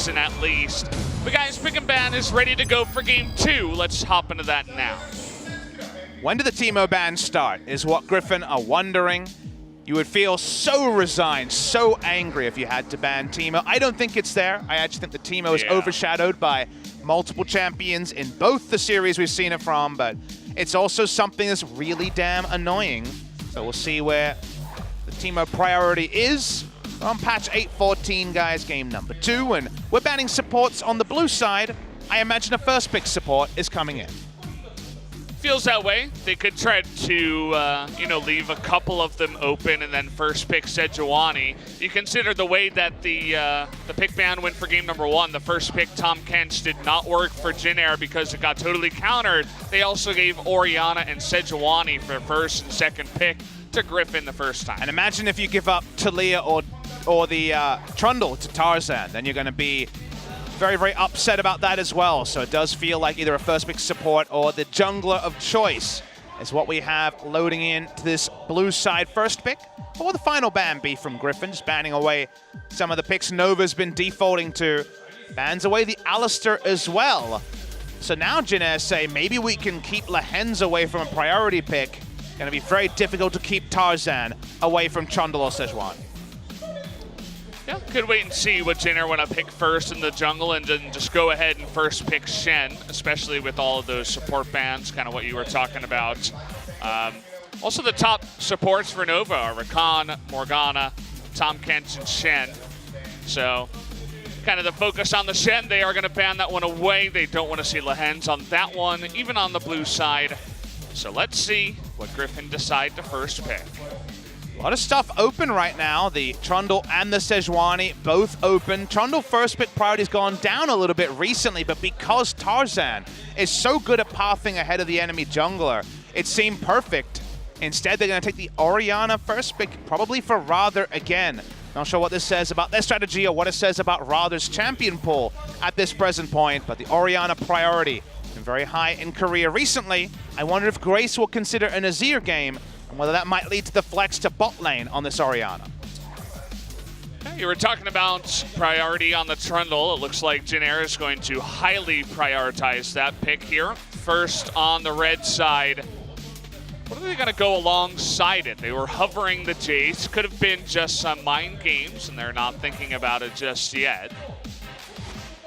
season at least. But guys, Pick and Ban is ready to go for game 2. Let's hop into that now. When did the Teemo ban start is what Griffin are wondering. You would feel so resigned, so angry if you had to ban Teemo. I don't think it's there. I actually think the Teemo is overshadowed by multiple champions in both the series we've seen it from, but it's also something that's really damn annoying. So we'll see where the Teemo priority is. On patch 8.14, guys, game number 2, and we're banning supports on the blue side. I imagine a first pick support is coming in. Feels that way. They could try to, leave a couple of them open and then first pick Sejuani. You consider the way that the pick ban went for game number 1. The first pick, Tahm Kench, did not work for Jin because it got totally countered. They also gave Orianna and Sejuani for first and second pick to Griffin the first time. And imagine if you give up Taliyah or the Trundle to Tarzan, then you're going to be very, very upset about that as well. So it does feel like either a first pick support or the jungler of choice is what we have loading in to this blue side first pick. What will the final ban be from Griffin? Just banning away some of the picks Nova's been defaulting to. Bans away the Alistar as well. So now Jin say maybe we can keep Lehens away from a priority pick. Gonna be very difficult to keep Tarzan away from Trundle or Sejuani. Yeah, could wait and see what Jin want to pick first in the jungle and then just go ahead and first pick Shen, especially with all of those support bans, kind of what you were talking about. Also, the top supports for Nova are Rakan, Morgana, Tahm Kench, and Shen. So, kind of the focus on the Shen, they are going to ban that one away. They don't want to see Lehens on that one, even on the blue side. So let's see what Griffin decide to first pick. A lot of stuff open right now. The Trundle and the Sejuani both open. Trundle first pick priority's gone down a little bit recently, but because Tarzan is so good at pathing ahead of the enemy jungler, it seemed perfect. Instead, they're going to take the Orianna first pick, probably for Rather again. Not sure what this says about their strategy or what it says about Rather's champion pool at this present point, but the Orianna priority been very high in Korea recently. I wonder if Grace will consider an Azir game and whether that might lead to the flex to bot lane on this Orianna. You were talking about priority on the Trundle. It looks like Jin is going to highly prioritize that pick here. First on the red side. What are they going to go alongside it? They were hovering the Jace. Could have been just some mind games, and they're not thinking about it just yet.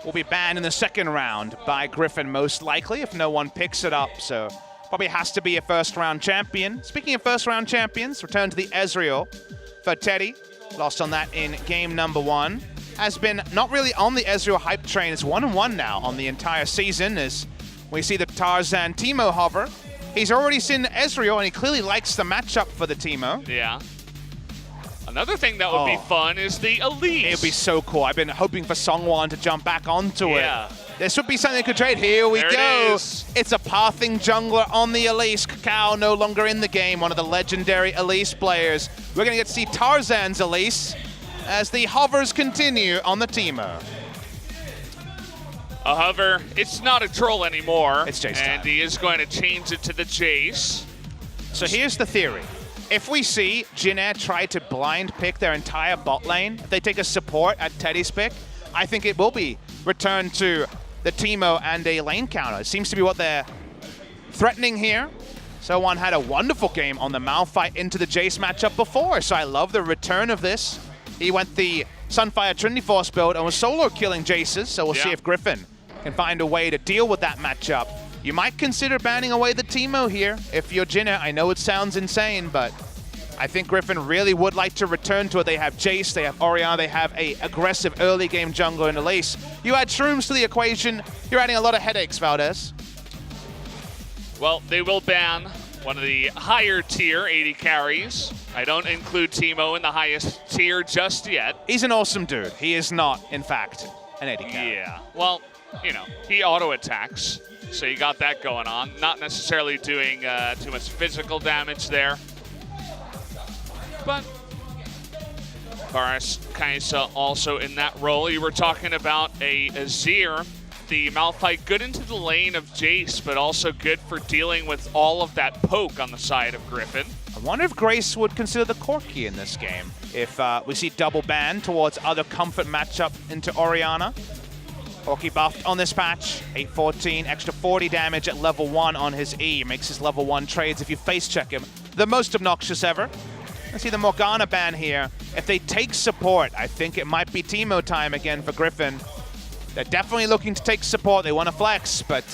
Will be banned in the second round by Griffin most likely if no one picks it up. So probably has to be a first-round champion. Speaking of first-round champions, return to the Ezreal for Teddy. Lost on that in game number 1. Has been not really on the Ezreal hype train. It's 1-1 now on the entire season as we see the Tarzan Teemo hover. He's already seen Ezreal, and he clearly likes the matchup for the Teemo. Yeah. Another thing that would be fun is the Elise. It would be so cool. I've been hoping for Songwon to jump back onto it. This would be something that could trade. Here we go. It's a pathing jungler on the Elise. Kakao no longer in the game, one of the legendary Elise players. We're going to get to see Tarzan's Elise as the hovers continue on the Teemo. A hover, it's not a troll anymore. It's Jace and time. He is going to change it to the Jace. So here's the theory. If we see Jin try to blind pick their entire bot lane, if they take a support at Teddy's pick, I think it will be returned to the Teemo and a lane counter. It seems to be what they're threatening here. Someone had a wonderful game on the Malphite into the Jace matchup before, so I love the return of this. He went the Sunfire Trinity Force build and was solo killing Jaces, so we'll see if Griffin can find a way to deal with that matchup. You might consider banning away the Teemo here if you're Jin. I know it sounds insane, but I think Griffin really would like to return to it. They have Jace, they have Orianna, they have a aggressive early game jungler in Elise. You add shrooms to the equation, you're adding a lot of headaches, Valdez. Well, they will ban one of the higher tier 80 carries. I don't include Teemo in the highest tier just yet. He's an awesome dude. He is not, in fact, an 80 carry. Yeah, well, you know, he auto attacks, so you got that going on. Not necessarily doing too much physical damage there. But Varus Kaisa also in that role. You were talking about a Azir, the Malphite, good into the lane of Jace, but also good for dealing with all of that poke on the side of Griffin. I wonder if Grace would consider the Corki in this game. If we see double ban towards other comfort matchup into Orianna. Orky buffed on this patch, 814, extra 40 damage at level 1 on his E. Makes his level 1 trades, if you face check him, the most obnoxious ever. Let's see the Morgana ban here. If they take support, I think it might be Teemo time again for Griffin. They're definitely looking to take support. They want to flex, but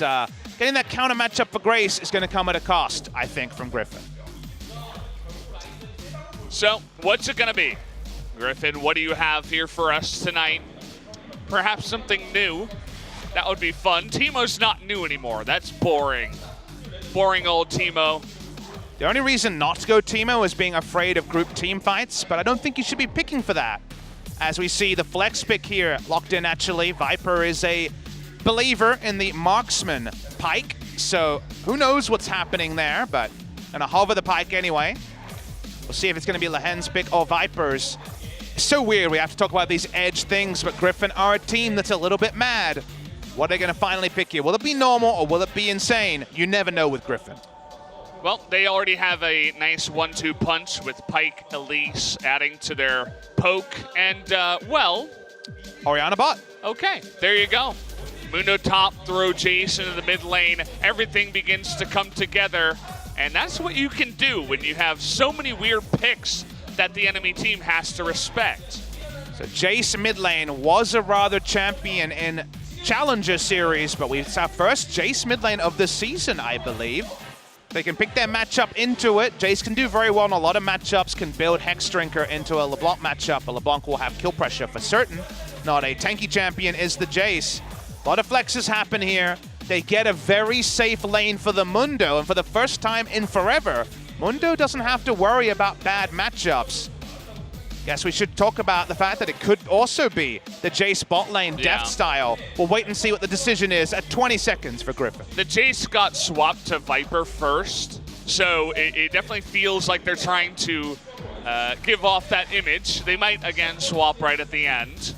getting that counter matchup for Grace is going to come at a cost, I think, from Griffin. So, what's it going to be? Griffin, what do you have here for us tonight? Perhaps something new. That would be fun. Teemo's not new anymore. That's boring. Boring old Teemo. The only reason not to go Teemo is being afraid of group team fights, but I don't think you should be picking for that. As we see the flex pick here locked in actually. Viper is a believer in the marksman pike, so who knows what's happening there, but gonna hover the pike anyway. We'll see if it's gonna be Lehen's pick or Viper's. It's so weird we have to talk about these edge things, but Griffin are a team that's a little bit mad. What are they gonna finally pick here? Will it be normal or will it be insane? You never know with Griffin. Well, they already have a nice 1-2 punch with Pyke, Elise adding to their poke, and, well... Orianna bot. Okay, there you go. Mundo top, throw Jace into the mid lane. Everything begins to come together, and that's what you can do when you have so many weird picks that the enemy team has to respect. So Jace mid lane was a rather champion in Challenger Series, but we saw first Jace mid lane of the season, I believe. They can pick their matchup into it. Jace can do very well in a lot of matchups, can build Hex Drinker into a LeBlanc matchup. A LeBlanc will have kill pressure for certain. Not a tanky champion is the Jace. A lot of flexes happen here. They get a very safe lane for the Mundo, and for the first time in forever, Mundo doesn't have to worry about bad matchups. Guess we should talk about the fact that it could also be the Jace bot lane death style. We'll wait and see what the decision is at 20 seconds for Griffin. The Jace got swapped to Viper first, so it definitely feels like they're trying to give off that image. They might, again, swap right at the end.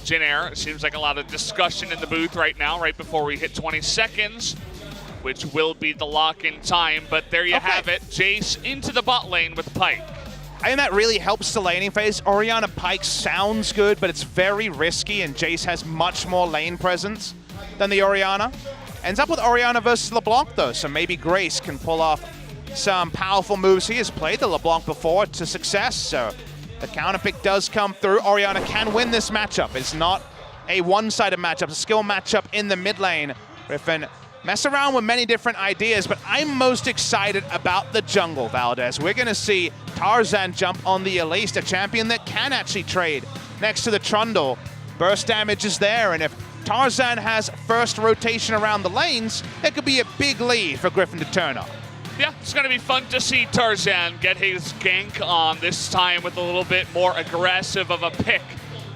Jin Air, it seems like a lot of discussion in the booth right now, right before we hit 20 seconds, which will be the lock-in time. But there you have it, Jace into the bot lane with Pyke. I think that really helps the laning phase. Orianna Pyke sounds good, but it's very risky, and Jace has much more lane presence than the Orianna. Ends up with Orianna versus LeBlanc, though, so maybe Grace can pull off some powerful moves. He has played the LeBlanc before to success, so the counter pick does come through. Orianna can win this matchup. It's not a one-sided matchup, it's a skill matchup in the mid lane. Griffin mess around with many different ideas, but I'm most excited about the jungle, Valdez. We're going to see Tarzan jump on the Elise, a champion that can actually trade next to the Trundle. Burst damage is there, and if Tarzan has first rotation around the lanes, that could be a big lead for Griffin to turn on. Yeah, it's going to be fun to see Tarzan get his gank on, this time with a little bit more aggressive of a pick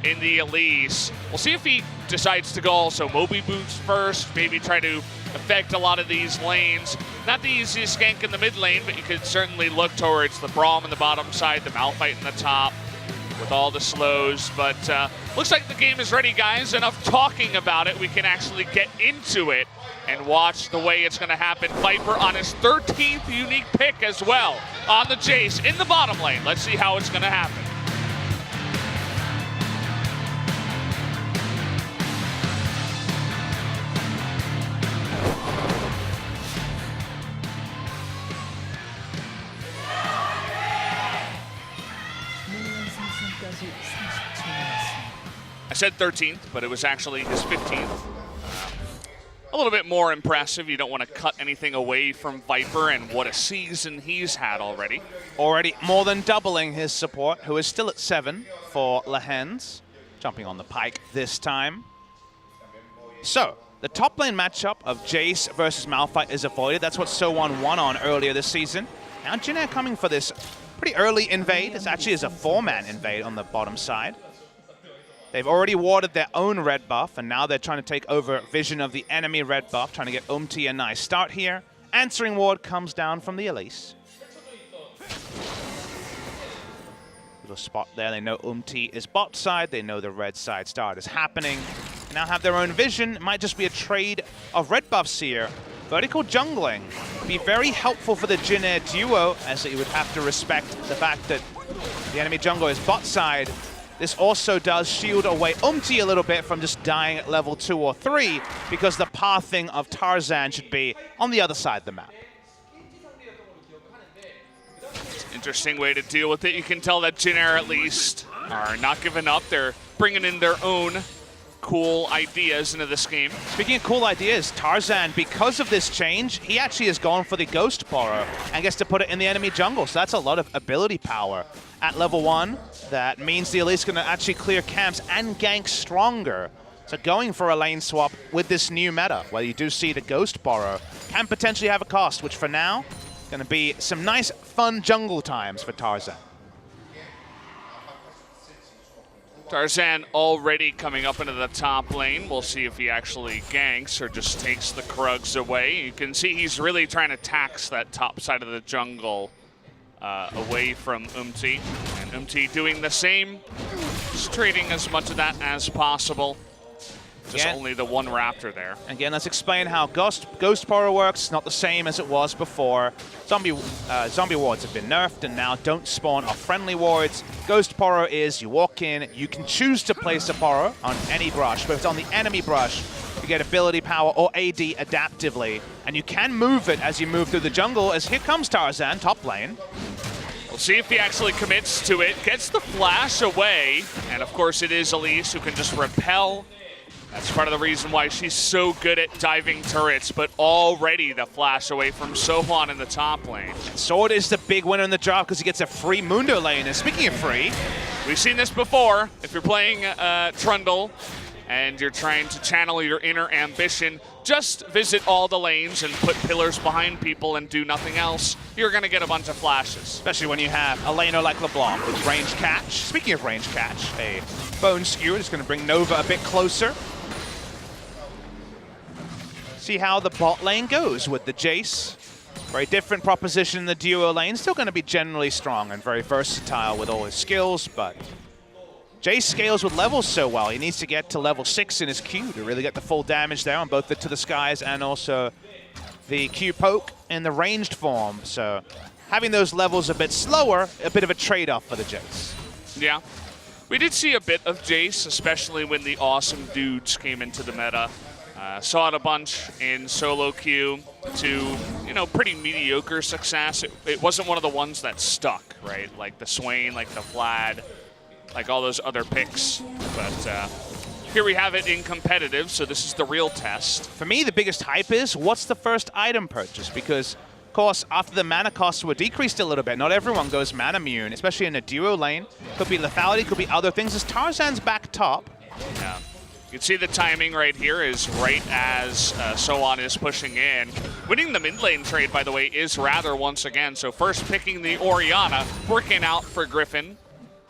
in the Elise. We'll see if he decides to go also Moby Boots first, maybe try to affect a lot of these lanes. Not the easiest gank in the mid lane, but you could certainly look towards the Braum in the bottom side, the Malphite in the top, with all the slows. But looks like the game is ready, guys. Enough talking about it. We can actually get into it and watch the way it's going to happen. Viper on his 13th unique pick as well on the Jace in the bottom lane. Let's see how it's going to happen. I said 13th, but it was actually his 15th. A little bit more impressive. You don't want to cut anything away from Viper, and what a season he's had already. Already more than doubling his support, who is still at 7 for Lehen's. Jumping on the Pyke this time. So, the top lane matchup of Jace versus Malphite is avoided. That's what So1 won on earlier this season. Now Jin Air coming for this pretty early invade. It actually is a 4-man invade on the bottom side. They've already warded their own red buff, and now they're trying to take over vision of the enemy red buff, trying to get Umti a nice start here. Answering ward comes down from the Elise. Little spot there. They know Umti is bot side. They know the red side start is happening. They now have their own vision. It might just be a trade of red buffs here. Vertical jungling be very helpful for the Jin Air duo, as you would have to respect the fact that the enemy jungler is bot side. this also does shield away a little bit from just dying at level 2 or 3, because the pathing of Tarzan should be on the other side of the map. Interesting way to deal with it. You can tell that Jin Air at least are not giving up. They're bringing in their own cool ideas into this game. Speaking of cool ideas, Tarzan, because of this change, he actually has gone for the Ghost Borrow and gets to put it in the enemy jungle. So that's a lot of ability power at level 1. That means the Elite's going to actually clear camps and gank stronger. So going for a lane swap with this new meta, where you do see the Ghost Borrow, can potentially have a cost, which for now, going to be some nice, fun jungle times for Tarzan. Tarzan already coming up into the top lane. We'll see if he actually ganks or just takes the Krugs away. You can see he's really trying to tax that top side of the jungle away from Umti. And Umti doing the same, just trading as much of that as possible. Just only the one Raptor there. Again, let's explain how Ghost Borrow works. Not the same as it was before. Zombie wards have been nerfed and now don't spawn off friendly wards. Ghost Borrow is you walk in, you can choose to place a Borrow on any brush, but if it's on the enemy brush, you get ability power or AD adaptively. And you can move it as you move through the jungle, as here comes Tarzan, top lane. We'll see if he actually commits to it, gets the flash away, and of course it is Elise who can just repel. That's part of the reason why she's so good at diving turrets, but already the flash away from Sohwan in the top lane. Sword is the big winner in the job because he gets a free Mundo lane. And speaking of free, we've seen this before. If you're playing Trundle and you're trying to channel your inner ambition, just visit all the lanes and put pillars behind people and do nothing else. You're going to get a bunch of flashes. Especially when you have a laner like LeBlanc with range catch. Speaking of range catch, a bone skewer is going to bring Nova a bit closer. See how the bot lane goes with the Jace. Very different proposition in the duo lane. Still going to be generally strong and very versatile with all his skills, but Jace scales with levels so well. He needs to get to level 6 in his Q to really get the full damage there on both the To the Skies and also the Q poke in the ranged form. So having those levels a bit slower, a bit of a trade-off for the Jace. Yeah. We did see a bit of Jace, especially when the awesome dudes came into the meta. Saw it a bunch in solo queue to, pretty mediocre success. It wasn't one of the ones that stuck, right? Like the Swain, like the Vlad, like all those other picks. But here we have it in competitive, so this is the real test. For me, the biggest hype is, what's the first item purchase? Because, of course, after the mana costs were decreased a little bit, not everyone goes mana immune, especially in a duo lane. Could be lethality, could be other things. As Tarzan's back top. Yeah. You can see the timing right here is right as Sohwan is pushing in. Winning the mid lane trade, by the way, is Rather once again. So first picking the Orianna, working out for Griffin.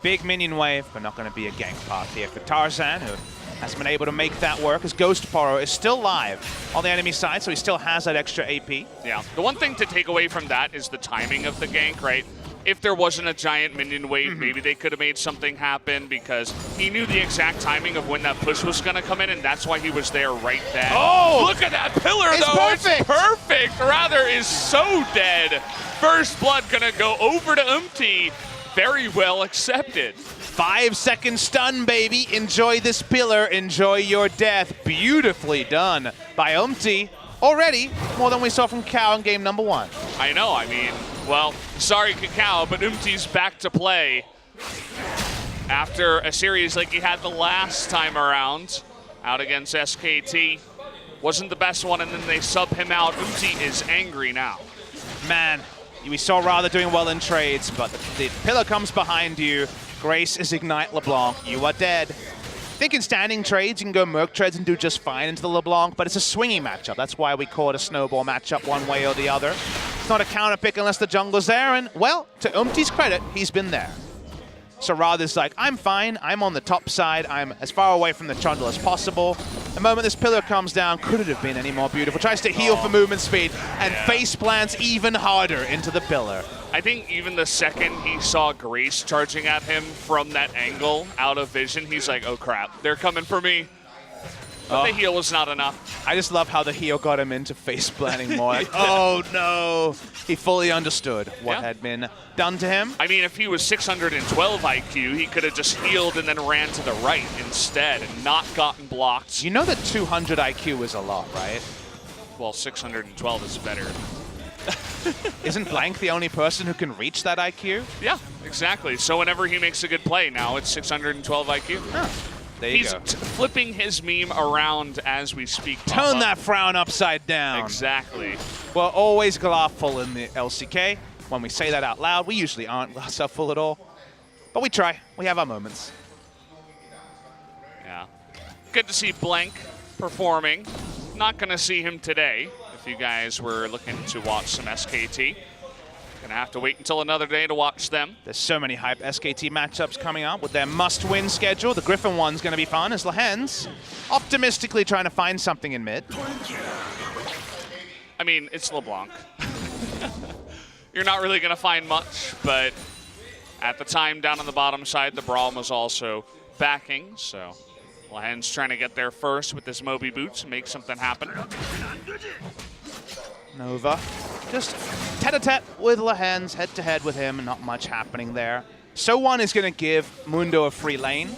Big minion wave, but not going to be a gank path here for Tarzan, who hasn't been able to make that work, as Ghost Borrow is still live on the enemy side, so he still has that extra AP. Yeah, the one thing to take away from that is the timing of the gank, right? If there wasn't a giant minion wave, maybe they could have made something happen, because he knew the exact timing of when that push was going to come in, and that's why he was there right then. Oh! Look at that pillar, it's though! Perfect. It's perfect! Rather is so dead. First blood going to go over to Umti. Very well accepted. 5-second stun, baby. Enjoy this pillar. Enjoy your death. Beautifully done by Umti. Already more than we saw from Cow in game number 1. I know, I mean, well, sorry Cacao, but Umti's back to play after a series like he had the last time around out against SKT. Wasn't the best one, and then they sub him out. Umti is angry now. Man, we saw Rather doing well in trades, but the pillar comes behind you. Grace is Ignite LeBlanc. You are dead. I think in standing trades, you can go Merc trades and do just fine into the LeBlanc, but it's a swinging matchup. That's why we call it a snowball matchup one way or the other. It's not a counter pick unless the jungle's there, and, well, to Umti's credit, he's been there. So Rather's like, I'm fine, I'm on the top side, I'm as far away from the Trundle as possible. The moment this pillar comes down, could it have been any more beautiful? Tries to heal for movement speed, and face plants even harder into the pillar. I think even the second he saw Grace charging at him from that angle, out of vision, he's like, oh crap, they're coming for me. But the heal was not enough. I just love how the heal got him into face planting more. Like, oh no! He fully understood what had been done to him. I mean, if he was 612 IQ, he could have just healed and then ran to the right instead and not gotten blocked. You know that 200 IQ is a lot, right? Well, 612 is better. Isn't Blank the only person who can reach that IQ? Yeah, exactly. So whenever he makes a good play, now it's 612 IQ. Huh. There you He's go. flipping his meme around as we speak. Turn that frown upside down. Exactly. We're always glassful in the LCK. When we say that out loud, we usually aren't glass half full at all. But we try. We have our moments. Yeah. Good to see Blank performing. Not going to see him today if you guys were looking to watch some SKT. Gonna have to wait until another day to watch them. There's so many hype SKT matchups coming up with their must-win schedule. The Griffin one's going to be fun as Lehens optimistically trying to find something in mid. I mean, it's LeBlanc. You're not really going to find much, but at the time down on the bottom side, the Braum was also backing, so Lehens trying to get there first with this Moby boots and make something happen. Nova just tete-a-tete with Lehens, head-to-head with him, not much happening there. So1 is going to give Mundo a free lane.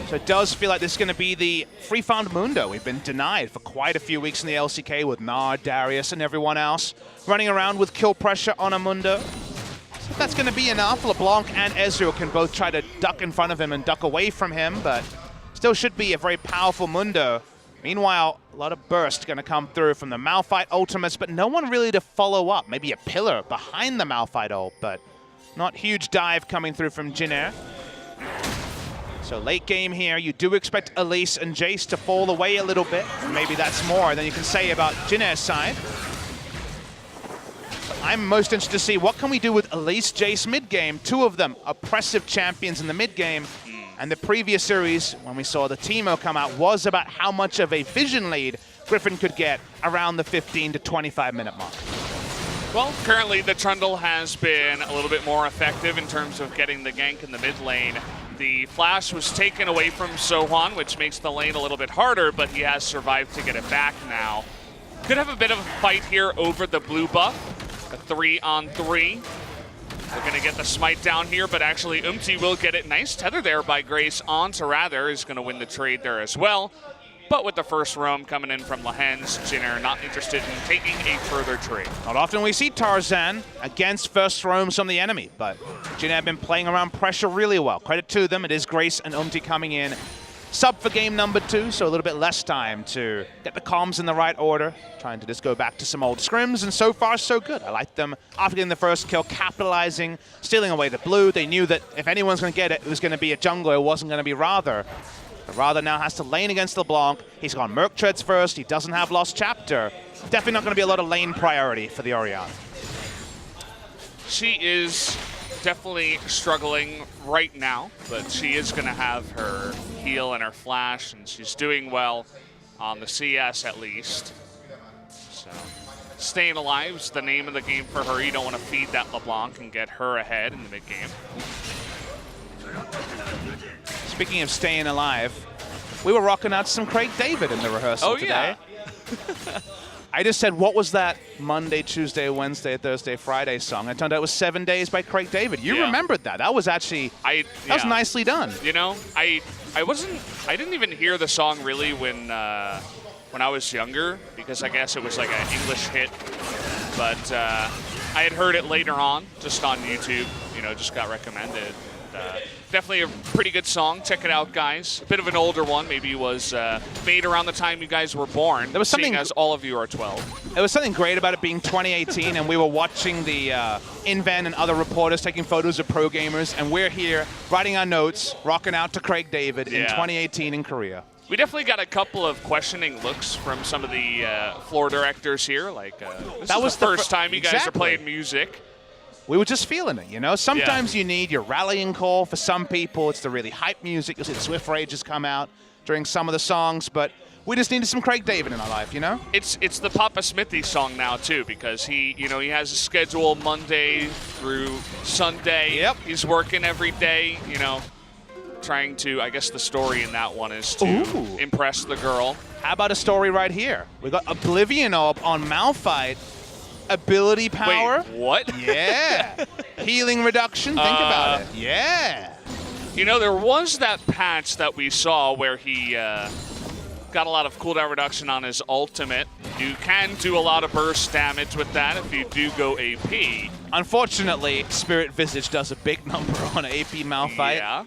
So it does feel like this is going to be the free-farmed Mundo. We've been denied for quite a few weeks in the LCK with Nard, Darius, and everyone else running around with kill pressure on a Mundo. So that's going to be enough. LeBlanc and Ezreal can both try to duck in front of him and duck away from him, but still should be a very powerful Mundo. Meanwhile, a lot of burst going to come through from the Malphite ultimates, but no one really to follow up. Maybe a pillar behind the Malphite ult, but not huge dive coming through from Jin. So late game here, you do expect Elise and Jace to fall away a little bit. Maybe that's more than you can say about Jin's side. But I'm most interested to see what can we do with Elise, Jace mid-game. Two of them oppressive champions in the mid-game. And the previous series, when we saw the Teemo come out, was about how much of a vision lead Griffin could get around the 15 to 25 minute mark. Well, currently the Trundle has been a little bit more effective in terms of getting the gank in the mid lane. The flash was taken away from So1, which makes the lane a little bit harder, but he has survived to get it back now. Could have a bit of a fight here over the blue buff, a 3-on-3. We're going to get the smite down here, but actually Umti will get it. Nice tether there by Grace onto Rather. Is going to win the trade there as well. But with the first roam coming in from Lehens, Jinner not interested in taking a further trade. Not often we see Tarzan against first roams from the enemy, but Jinner have been playing around pressure really well. Credit to them. It is Grace and Umti coming in. Sub for game number 2, so a little bit less time to get the comms in the right order. Trying to just go back to some old scrims, and so far so good. I like them after getting the first kill, capitalizing, stealing away the blue. They knew that if anyone's going to get it, it was going to be a jungler. It wasn't going to be Rather. But Rather now has to lane against LeBlanc. He's gone Merc Treads first. He doesn't have Lost Chapter. Definitely not going to be a lot of lane priority for the Orianna. She is definitely struggling right now, but she is going to have her heal and her flash, and she's doing well on the CS at least. So staying alive is the name of the game for her. You don't want to feed that LeBlanc and get her ahead in the mid-game. Speaking of staying alive, we were rocking out some Craig David in the rehearsal today. Yeah. I just said, what was that Monday, Tuesday, Wednesday, Thursday, Friday song? It turned out it was 7 Days by Craig David. You remembered that. That was actually, that was nicely done. You know, I didn't even hear the song really when I was younger, because I guess it was like an English hit. But I had heard it later on, just on YouTube, you know, just got recommended. Definitely a pretty good song. Check it out, guys. A bit of an older one. Maybe it was made around the time you guys were born. There was something, as all of you are 12. There was something great about it being 2018, and we were watching the Inven and other reporters taking photos of pro gamers, and we're here writing our notes, rocking out to Craig David in 2018 in Korea. We definitely got a couple of questioning looks from some of the floor directors here. Like, this is the first time you guys are playing music. We were just feeling it, you know? Sometimes you need your rallying call. For some people, it's the really hype music. You'll see the Swift Rages come out during some of the songs, but we just needed some Craig David in our life, you know? It's the Papa Smithy song now, too, because he has a schedule Monday through Sunday. Yep. He's working every day, you know. trying to, I guess the story in that one is to impress the girl. How about a story right here? We got Oblivion Orb on Malphite. Ability power. Wait, what? Yeah. Healing reduction. Think about it. Yeah. You know, there was that patch that we saw where he got a lot of cooldown reduction on his ultimate. You can do a lot of burst damage with that if you do go AP. Unfortunately, Spirit Visage does a big number on AP Malphite. Yeah.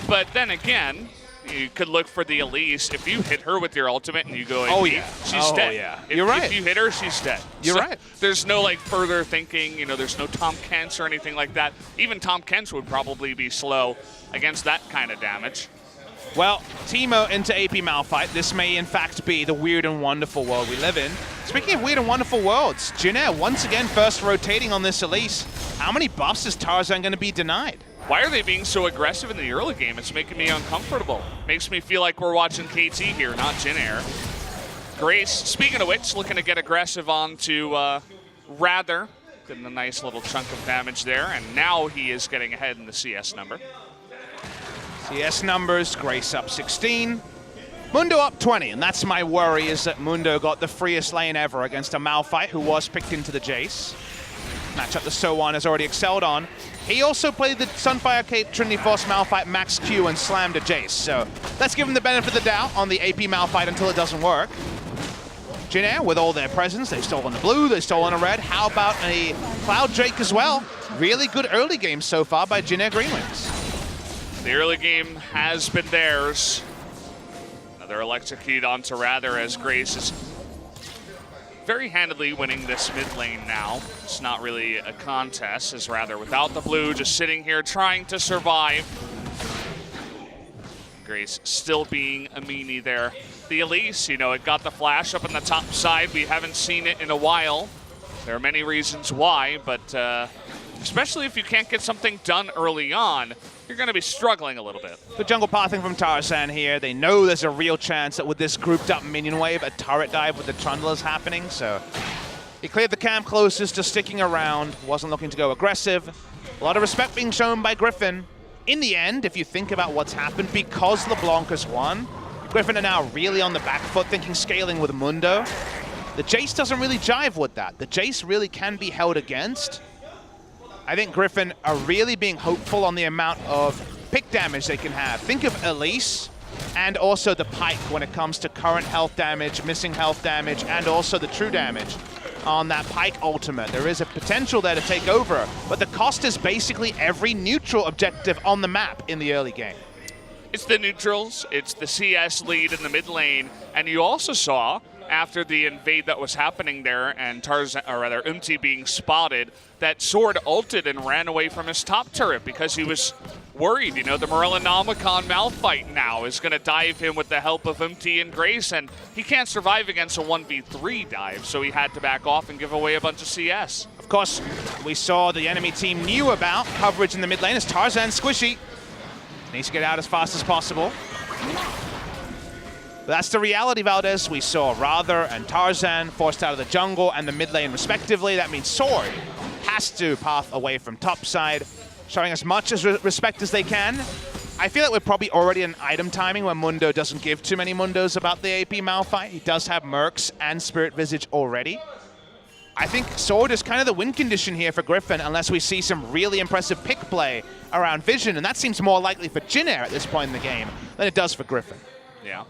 But then again, you could look for the Elise. If you hit her with your ultimate and you go AP, she's dead. Yeah. If, You're right. If you hit her, she's dead. You're right. There's no like further thinking. You know, there's no Tom Kent's or anything like that. Even Tom Kent's would probably be slow against that kind of damage. Well, Teemo into AP Malphite. This may in fact be the weird and wonderful world we live in. Speaking of weird and wonderful worlds, Jin once again first rotating on this Elise. How many buffs is Tarzan going to be denied? Why are they being so aggressive in the early game? It's making me uncomfortable. Makes me feel like we're watching KT here, not Jin Air. Grace, speaking of which, looking to get aggressive onto Rather. Getting a nice little chunk of damage there, and now he is getting ahead in the CS number. CS numbers, Grace up 16. Mundo up 20, and that's my worry, is that Mundo got the freest lane ever against a Malphite who was picked into the Jace. Matchup that So1 has already excelled on. He also played the Sunfire Cape Trinity Force Malphite Max Q and slammed a Jace, so let's give him the benefit of the doubt on the AP Malphite until it doesn't work. Jin Air, with all their presence, they've stolen a blue, they've stolen a red. How about a Cloud Drake as well? Really good early game so far by Jin Air Greenwings. The early game has been theirs. Another electrocute onto Rather as Grace is very handedly winning this mid lane now. It's not really a contest, as Rather without the blue, just sitting here trying to survive. Grace still being a meanie there. The Elise, you know, it got the flash up on the top side. We haven't seen it in a while. There are many reasons why, but especially if you can't get something done early on, you're going to be struggling a little bit. The jungle pathing from Tarzan here. They know there's a real chance that with this grouped up minion wave, a turret dive with the Trundle is happening, so he cleared the camp closest, just sticking around, wasn't looking to go aggressive. A lot of respect being shown by Griffin. In the end, if you think about what's happened, because LeBlanc has won, Griffin are now really on the back foot, thinking scaling with Mundo. The Jace doesn't really jive with that. The Jace really can be held against. I think Griffin are really being hopeful on the amount of pick damage they can have. Think of Elise and also the Pike when it comes to current health damage, missing health damage, and also the true damage on that Pike ultimate. There is a potential there to take over, but the cost is basically every neutral objective on the map in the early game. It's the neutrals, it's the CS lead in the mid lane, and you also saw after the invade that was happening there and Tarzan, or rather Umti being spotted, that Sword ulted and ran away from his top turret because he was worried. You know, the Morellonomicon Malphite now is going to dive him with the help of Umti and Grace, and he can't survive against a 1v3 dive, so he had to back off and give away a bunch of CS. Of course, we saw the enemy team knew about coverage in the mid lane as Tarzan squishy. Needs to get out as fast as possible. But that's the reality, Valdez. We saw Rather and Tarzan forced out of the jungle and the mid lane respectively. That means Sword has to path away from top side, showing as much as respect as they can. I feel like we're probably already in item timing where Mundo doesn't give too many Mundos about the AP Malphite. He does have Mercs and Spirit Visage already. I think Sword is kind of the win condition here for Griffin unless we see some really impressive pick play around Vision, and that seems more likely for Jin Air at this point in the game than it does for Griffin. Yeah.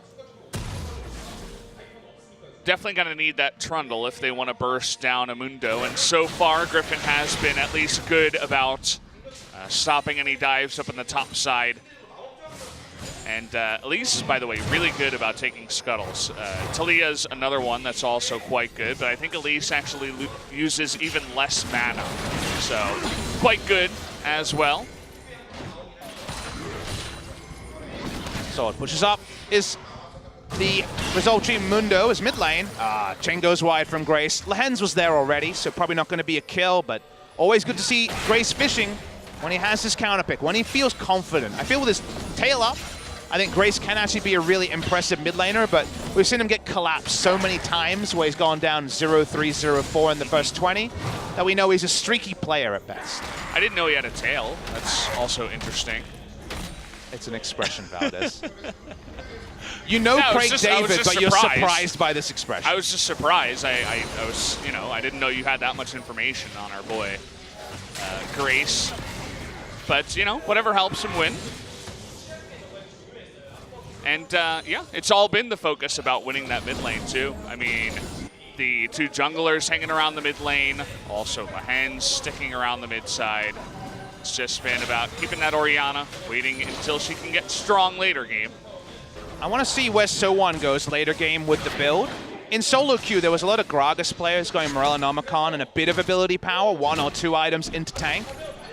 Definitely going to need that Trundle if they want to burst down a Mundo, and so far Griffin has been at least good about stopping any dives up on the top side. And Elise, by the way, really good about taking scuttles. Talia's another one that's also quite good, but I think Elise actually uses even less mana. So, quite good as well. Sword pushes up. Is the resulting Mundo is mid lane. Chain goes wide from Grace. Lehens was there already, so probably not going to be a kill, but always good to see Grace fishing when he has his counter pick, when he feels confident. I feel with his tail up, I think Grace can actually be a really impressive mid laner, but we've seen him get collapsed so many times where he's gone down 0-3, 0-4 in the first 20 that we know he's a streaky player at best. I didn't know he had a tail. That's also interesting. It's an expression, Valdez. You know Yeah, Craig David, but you're surprised by this expression. I was just surprised. I was, you know, I didn't know you had that much information on our boy, Grace. But, you know, whatever helps him win. And, yeah, it's all been the focus about winning that mid lane, too. I mean, the two junglers hanging around the mid lane, also Lahen's sticking around the mid side. It's just been about keeping that Orianna, waiting until she can get strong later game. I want to see where So1 goes later game with the build. In solo queue, there was a lot of Gragas players going Morellonomicon and a bit of ability power, 1 or 2 items into tank.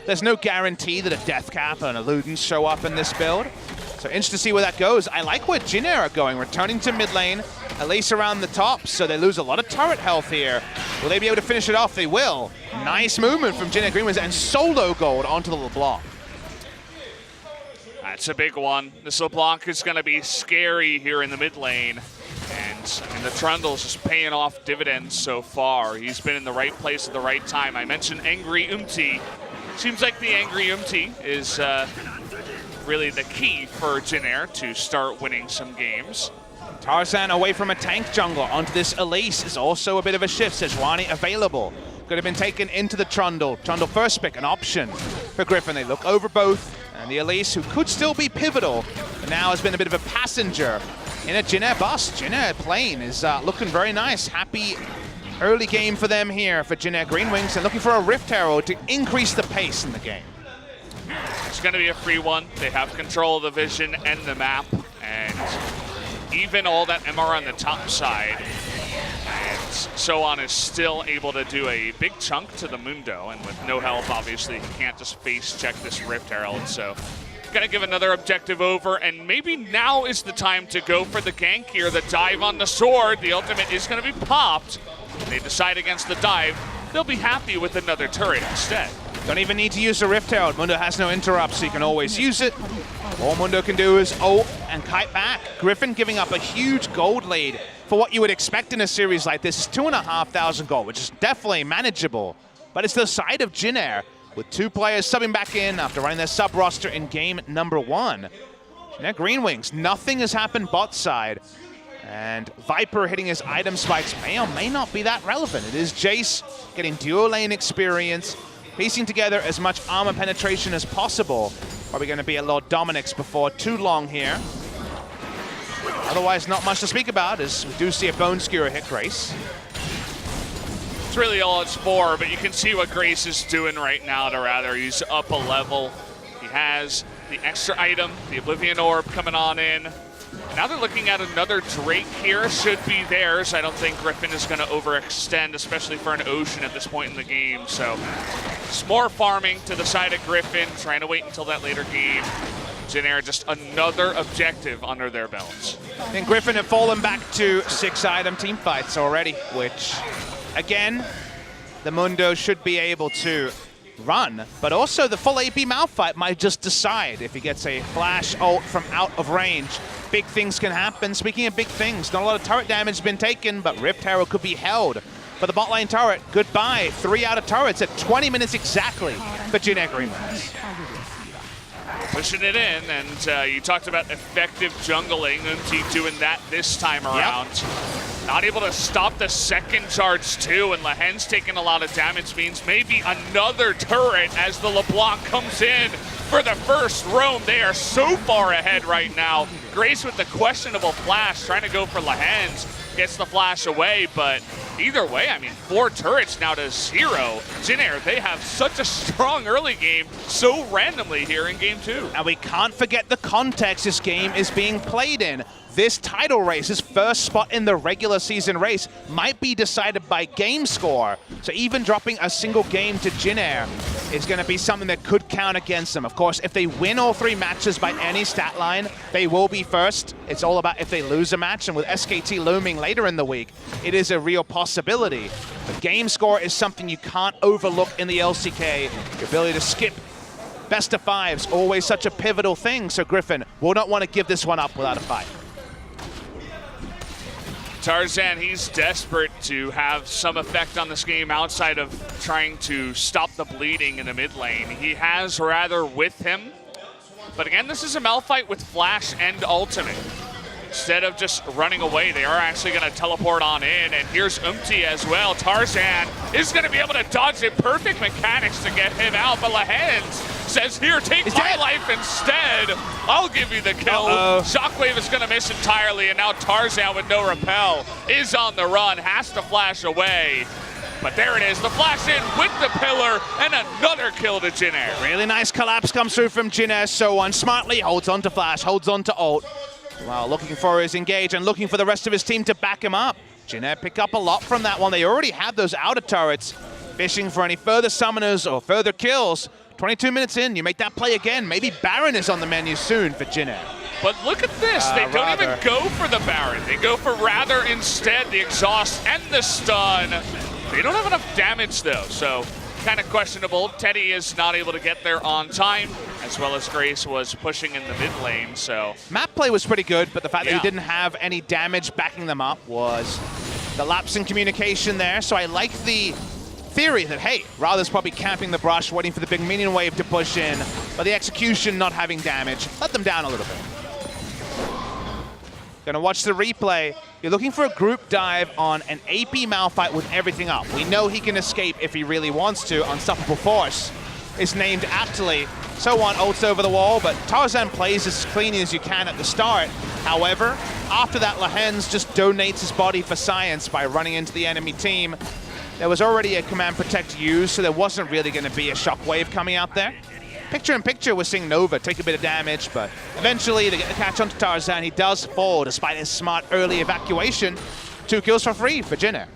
There's no guarantee that a Deathcap and a Ludens show up in this build. So interesting to see where that goes. I like where Jin are going, returning to mid lane, Elise around the top, so they lose a lot of turret health here. Will they be able to finish it off? They will. Nice movement from Jin Greenwings and solo gold onto the LeBlanc. That's a big one. This LeBlanc is going to be scary here in the mid lane. And I mean, the Trundle's just paying off dividends so far. He's been in the right place at the right time. I mentioned Angry Umti. Seems like the Angry Umti is really the key for Jin to start winning some games. Tarzan away from a tank jungler onto this Elise is also a bit of a shift. Sejuani available. Could have been taken into the Trundle. Trundle first pick, an option for Griffin. They look over both. And the Elise, who could still be pivotal, but now has been a bit of a passenger in a Jin bust. Jin lane is looking very nice. Happy early game for them here for Jin Greenwings, and looking for a Rift Herald to increase the pace in the game. It's going to be a free one. They have control of the vision and the map, and even all that MR on the top side. And So1 is still able to do a big chunk to the Mundo, and with no health, obviously, he can't just face check this Rift Herald. So, gonna give another objective over, and maybe now is the time to go for the gank here. The dive on the sword, the ultimate is gonna be popped. They decide against the dive. They'll be happy with another turret instead. Don't even need to use the Rift Herald. Mundo has no interrupt, so you can always use it. All Mundo can do is ult and kite back. Griffin giving up a huge gold lead for what you would expect in a series like this. It's 2,500 gold, which is definitely manageable. But it's the side of Jin with 2 players subbing back in after running their sub roster in game number 1. Jin Greenwings, nothing has happened bot side. And Viper hitting his item spikes may or may not be that relevant. It is Jace getting duo lane experience, piecing together as much armor penetration as possible. Probably going to be a Lord Dominic's before too long here. Otherwise, not much to speak about, as we do see a Bone Skewer hit Grace. It's really all it's for, but you can see what Grace is doing right now to rather. He's up a level. He has the extra item, the Oblivion Orb coming on in. Now they're looking at another Drake here. Should be theirs. I don't think Griffin is going to overextend, especially for an Ocean at this point in the game. So it's more farming to the side of Griffin, trying to wait until that later game. Jin just another objective under their belts. And Griffin have fallen back to 6-item team fights already, which, again, the Mundo should be able to run, but also the full AP Malphite might just decide if he gets a flash ult from out of range. Big things can happen. Speaking of big things, not a lot of turret damage has been taken, but Rift Herald could be held for the bot lane turret. Goodbye. 3 out of turrets at 20 minutes exactly for Jin Greenwings. Pushing it in, and you talked about effective jungling. Umti doing that this time around. Yep. Not able to stop the second charge too, and Lahen's taking a lot of damage, means maybe another turret as the LeBlanc comes in for the first roam. They are so far ahead right now. Grace with the questionable flash, trying to go for Lahen's. Gets the flash away, but either way, I mean, 4 turrets now to 0. Jin they have such a strong early game so randomly here in game 2. And we can't forget the context this game is being played in. This title race, his first spot in the regular season race, might be decided by game score. So even dropping a single game to Jin is going to be something that could count against them. Of course, if they win all 3 matches by any stat line, they will be first. It's all about if they lose a match, and with SKT looming later in the week, it is a real possibility. But game score is something you can't overlook in the LCK. Your ability to skip best of 5s, always such a pivotal thing. So Griffin will not want to give this one up without a fight. Tarzan, he's desperate to have some effect on this game outside of trying to stop the bleeding in the mid lane. He has Rather with him But again, this is a Malphite with Flash and Ultimate. Instead of just running away, they are actually going to teleport on in. And here's as well. Tarzan is going to be able to dodge it. Perfect mechanics to get him out. But Lahens says, here, take my life instead. I'll give you the kill. Shockwave is going to miss entirely. And now Tarzan with no repel is on the run. Has to flash away. But there it is, the flash in with the pillar, and another kill to Jin Air. Really nice collapse comes through from Jin Air. So smartly holds on to flash, holds on to ult. Well, looking for his engage and looking for the rest of his team to back him up. Jin Air pick up a lot from that one. They already have those outer turrets. Fishing for any further summoners or further kills. 22 minutes in, you make that play again. Maybe Baron is on the menu soon for Jin Air. But look at this, they don't even go for the Baron. They go for Rather instead, the exhaust and the stun. They don't have enough damage though, so kind of questionable. Teddy is not able to get there on time, as well as Grace was pushing in the mid lane, so. Map play was pretty good, but the fact that he didn't have any damage backing them up was the lapse in communication there. So I like the theory that, hey, Rather's probably camping the brush, waiting for the big minion wave to push in, but the execution not having damage, let them down a little bit. Gonna watch the replay. You're looking for a group dive on an AP Malphite with everything up. We know he can escape if he really wants to. Unstoppable Force is named aptly. So ults over the wall, but Tarzan plays as cleanly as you can at the start. However, after that, Lahens just donates his body for science by running into the enemy team. There was already a command protect used, so there wasn't really gonna be a shockwave coming out there. Picture-in-picture, we're seeing Nova take a bit of damage, but eventually they get the catch onto Tarzan. He does fall despite his smart early evacuation. 2 kills for free for Jin Air.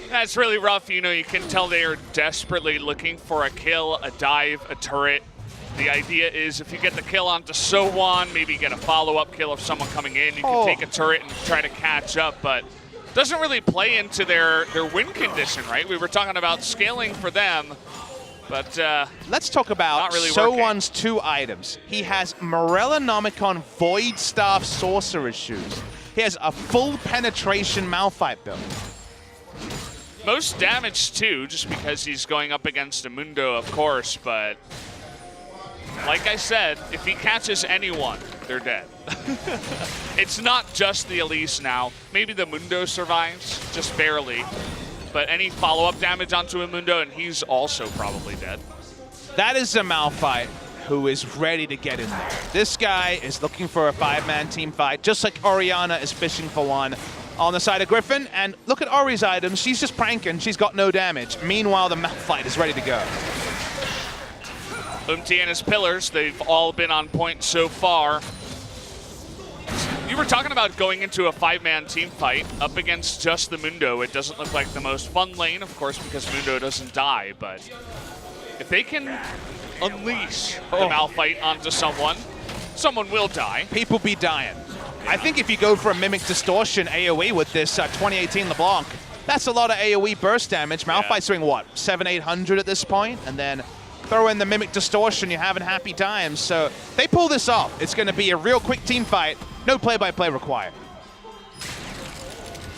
That's really rough. You know, you can tell they are desperately looking for a kill, a dive, a turret. The idea is if you get the kill onto So1, maybe get a follow-up kill of someone coming in. You can take a turret and try to catch up, but doesn't really play into their win condition, right? We were talking about scaling for them. But let's talk about really So1's 2 items. He has Morellonomicon Void Staff Sorcerer's Shoes. He has a full penetration Malphite build. Most damage too, just because he's going up against a Mundo, of course, but like I said, if he catches anyone, they're dead. It's not just the Elise now. Maybe the Mundo survives, just barely. But any follow-up damage onto a Mundo, and he's also probably dead. That is a Malphite who is ready to get in there. This guy is looking for a 5-man team fight, just like Orianna is fishing for one on the side of Griffin. And look at Ori's items. She's just pranking. She's got no damage. Meanwhile, the Malphite is ready to go. and his pillars, they've all been on point so far. You were talking about going into a 5-man team fight up against just the Mundo. It doesn't look like the most fun lane, of course, because Mundo doesn't die, but if they can unleash the Malphite onto someone, someone will die. People be dying. I think if you go for a Mimic Distortion AoE with this 2018 LeBlanc, that's a lot of AoE burst damage. Malphite's doing what, 700-800 at this point? And then throw in the Mimic Distortion, you're having happy times. So they pull this off. It's going to be a real quick team fight. No play-by-play required.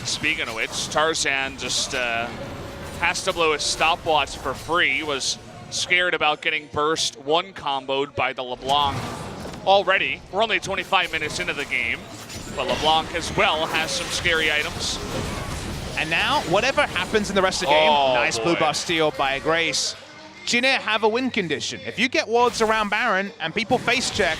Speaking of which, Tarzan just has to blow his stopwatch for free. He was scared about getting burst 1 comboed by the LeBlanc already. We're only 25 minutes into the game, but LeBlanc as well has some scary items. And now, whatever happens in the rest of the game, nice blue buff steal by Grace. Jin Air have a win condition. If you get wards around Baron and people face check,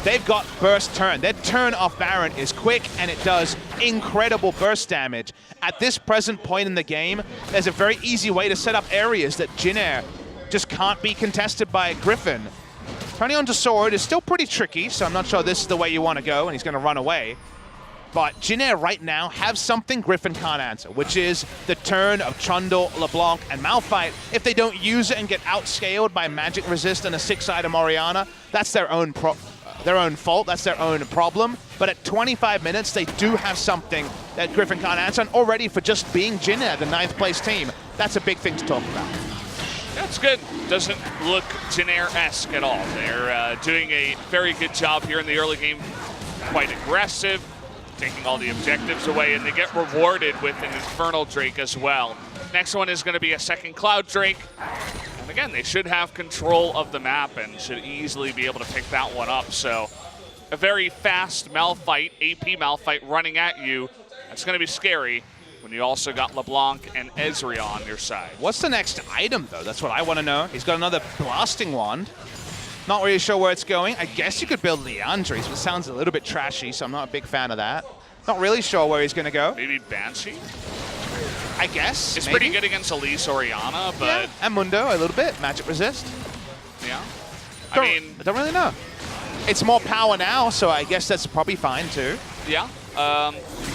they've got burst turn. Their turn off Baron is quick, and it does incredible burst damage. At this present point in the game, there's a very easy way to set up areas that Jin Air just can't be contested by Griffin. Turning onto Sword is still pretty tricky, so I'm not sure this is the way you want to go, and he's going to run away. But Jin Air right now have something Griffin can't answer, which is the turn of Trundle, LeBlanc, and Malphite. If they don't use it and get outscaled by Magic Resist and a 6-item Orianna, that's their own fault, that's their own problem. But at 25 minutes, they do have something that Griffin can't answer, and already for just being Jin Air, the 9th place team, that's a big thing to talk about. That's good. Doesn't look Jin Air-esque at all. They're doing a very good job here in the early game. Quite aggressive, taking all the objectives away, and they get rewarded with an Infernal Drake as well. Next one is going to be a second Cloud Drake. And again, they should have control of the map and should easily be able to pick that one up. So a very fast Malphite, AP Malphite running at you. That's going to be scary when you also got LeBlanc and Ezreal on your side. What's the next item, though? That's what I want to know. He's got another blasting wand. Not really sure where it's going. I guess you could build Leandre's, but it sounds a little bit trashy, so I'm not a big fan of that. Not really sure where he's going to go. Maybe Banshee? I guess. It's maybe. pretty good against Elise Orianna, but... Yeah, and Mundo a little bit. Magic resist. Yeah. I don't really know. It's more power now, so I guess that's probably fine, too. Yeah.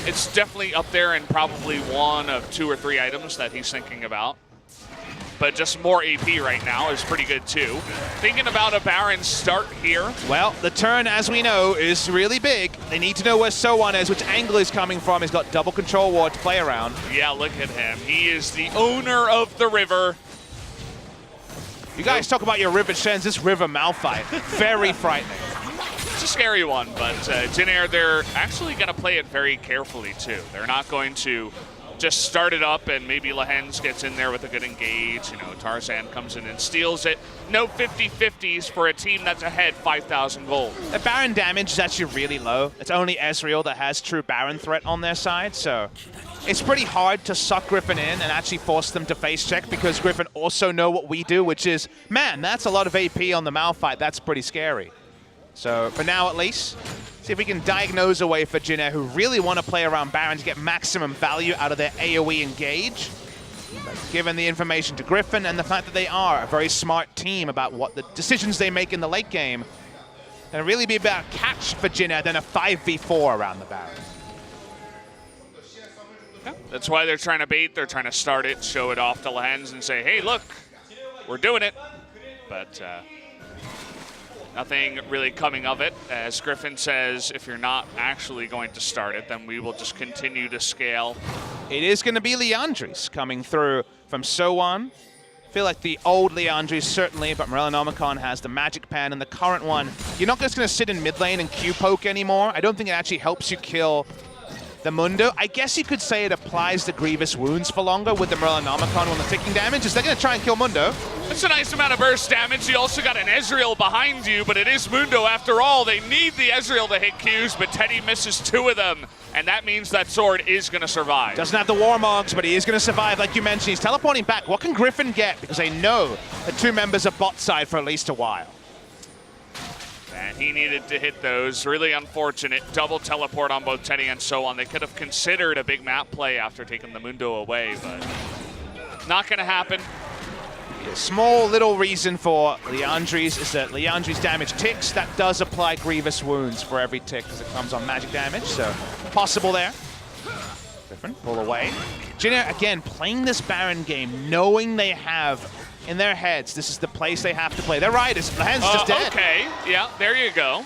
It's definitely up there and probably one of 2 or 3 items that he's thinking about. But just more AP right now is pretty good, too. Thinking about a Baron start here. Well, the turn, as we know, is really big. They need to know where So1 is, which angle he's coming from. He's got double control ward to play around. Yeah, look at him. He is the owner of the river. You guys talk about your river Shens. This river Malphite, very frightening. It's a scary one, but Jin Air, they're actually going to play it very carefully, too. They're not going to just start it up and maybe Lehens gets in there with a good engage. You know, Tarzan comes in and steals it. No 50-50s for a team that's ahead 5,000 gold. The Baron damage is actually really low. It's only Ezreal that has true Baron threat on their side, so it's pretty hard to suck Griffin in and actually force them to face check because Griffin also know what we do, which is, man, that's a lot of AP on the Malphite. That's pretty scary. So for now, at least, see if we can diagnose a way for Jin Air, who really want to play around Baron to get maximum value out of their AoE engage. But given the information to Griffin and the fact that they are a very smart team about what the decisions they make in the late game, it'll really be about catch for Jin Air than a 5v4 around the Baron. Yeah, that's why they're trying to bait. They're trying to start it, show it off to Lehens and say, hey, look, we're doing it. But nothing really coming of it. As Griffin says, if you're not actually going to start it, then we will just continue to scale. It is going to be Leandre's coming through from So1. I feel like the old Leandre's certainly, but Morellonomicon has the Magic Pan, and the current one, you're not just going to sit in mid lane and Q poke anymore. I don't think it actually helps you kill the Mundo. I guess you could say it applies the Grievous Wounds for longer with the Morellonomicon when the ticking damage. Is they're going to try and kill Mundo. It's a nice amount of burst damage. You also got an Ezreal behind you, but it is Mundo after all. They need the Ezreal to hit Qs, but Teddy misses 2 of them, and that means that sword is going to survive. Doesn't have the Warmogs, but he is going to survive, like you mentioned. He's teleporting back. What can Griffin get? Because they know the 2 members are bot side for at least a while. And he needed to hit those. Really unfortunate. Double teleport on both Teddy and So1. They could have considered a big map play after taking the Mundo away, but not going to happen. A small little reason for Leandre's is that Leandre's damage ticks. That does apply Grievous Wounds for every tick because it comes on magic damage, so possible there. Griffin, pull away. Jin Air, again, playing this Baron game, knowing they have in their heads, this is the place they have to play. They're right, the hand's just dead. Okay, yeah, there you go.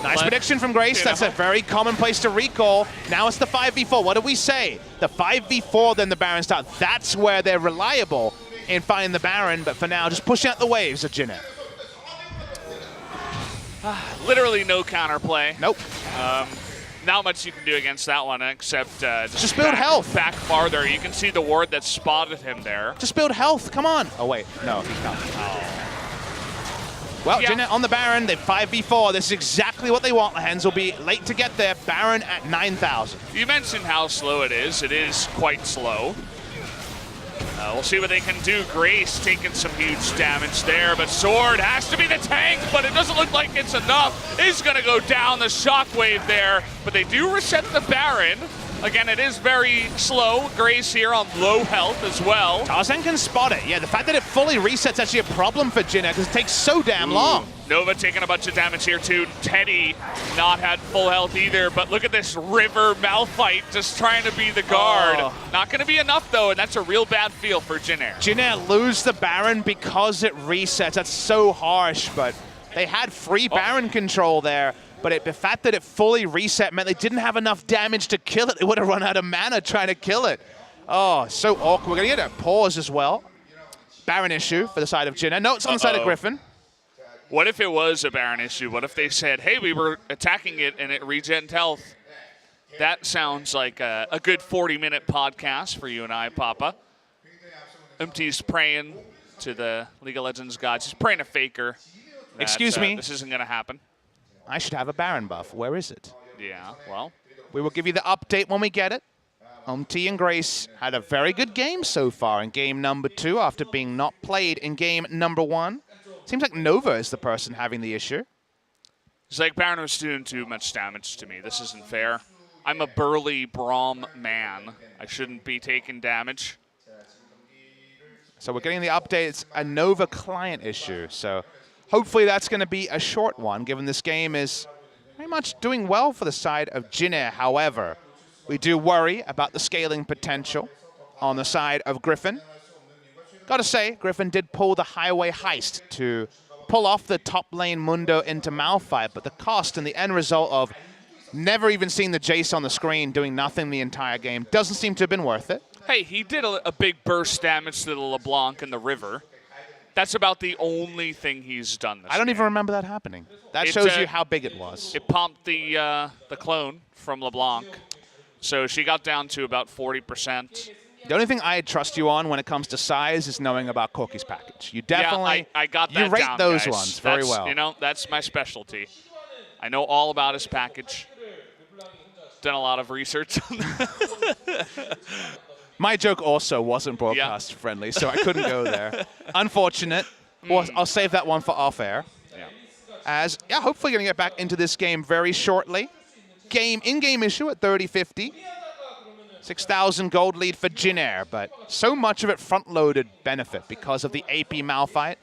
Nice prediction from Grace. That's a very common place to recall. Now it's the 5v4. What did we say? The 5v4, then the Baron start. That's where they're reliable in finding the Baron, but for now, just pushing out the waves of Jin Air. Literally no counterplay. Nope. Not much you can do against that one except just build health. Back farther. You can see the ward that spotted him there. Just build health. Come on. Oh, wait. No, he can't. Oh. Well, yeah. Jin Air on the Baron. They 5v4. This is exactly what they want. The Hens will be late to get there. Baron at 9,000. You mentioned how slow it is. It is quite slow. We'll see what they can do. Grace taking some huge damage there, but Sword has to be the tank, but it doesn't look like it's enough. Is going to go down the shockwave there, but they do reset the Baron. Again, it is very slow. Grace here on low health as well. Tarzan can spot it. Yeah, the fact that it fully resets actually a problem for Jin Air because it takes so damn long. Nova taking a bunch of damage here too. Teddy not had full health either, but look at this River Malphite just trying to be the guard. Not going to be enough though, and that's a real bad feel for Jin Air. Jin Air lose the Baron because it resets. That's so harsh, but they had free Baron control there. But the fact that it fully reset meant they didn't have enough damage to kill it. They would have run out of mana trying to kill it. Oh, so awkward. We're going to get a pause as well. Baron issue for the side of Jin Air. No, it's on the side of Griffin. What if it was a Baron issue? What if they said, hey, we were attacking it and it regens health? That sounds like a good 40-minute podcast for you and I, Papa. MT's praying to the League of Legends gods. He's praying to Faker. That, Excuse me. This isn't going to happen. I should have a Baron buff. Where is it? Yeah, well. We will give you the update when we get it. T and Grace had a very good game so far in game number 2 after being not played in game number 1. Seems like Nova is the person having the issue. It's like Baron was doing too much damage to me. This isn't fair. I'm a burly Braum man. I shouldn't be taking damage. So we're getting the update. It's a Nova client issue. So hopefully that's going to be a short one, given this game is very much doing well for the side of Jin. However, we do worry about the scaling potential on the side of Griffin. Gotta say, Griffin did pull the highway heist to pull off the top lane Mundo into Malphite, but the cost and the end result of never even seeing the Jace on the screen doing nothing the entire game doesn't seem to have been worth it. Hey, he did a big burst damage to the LeBlanc in the river. That's about the only thing he's done this I don't game. even remember that happening. That shows you how big it was. It pumped the clone from LeBlanc, so she got down to about 40%. The only thing I trust you on when it comes to size is knowing about Corky's package. You definitely, I got that you rate down, those guys. ones very well. You know, that's my specialty. I know all about his package. Done a lot of research on that. My joke also wasn't broadcast friendly, so I couldn't go there. Unfortunate. Well, I'll save that one for off-air. Yeah. Hopefully going to get back into this game very shortly. In-game issue at 30-50. 6,000 gold lead for Jin, but so much of it front-loaded benefit because of the AP Malphite.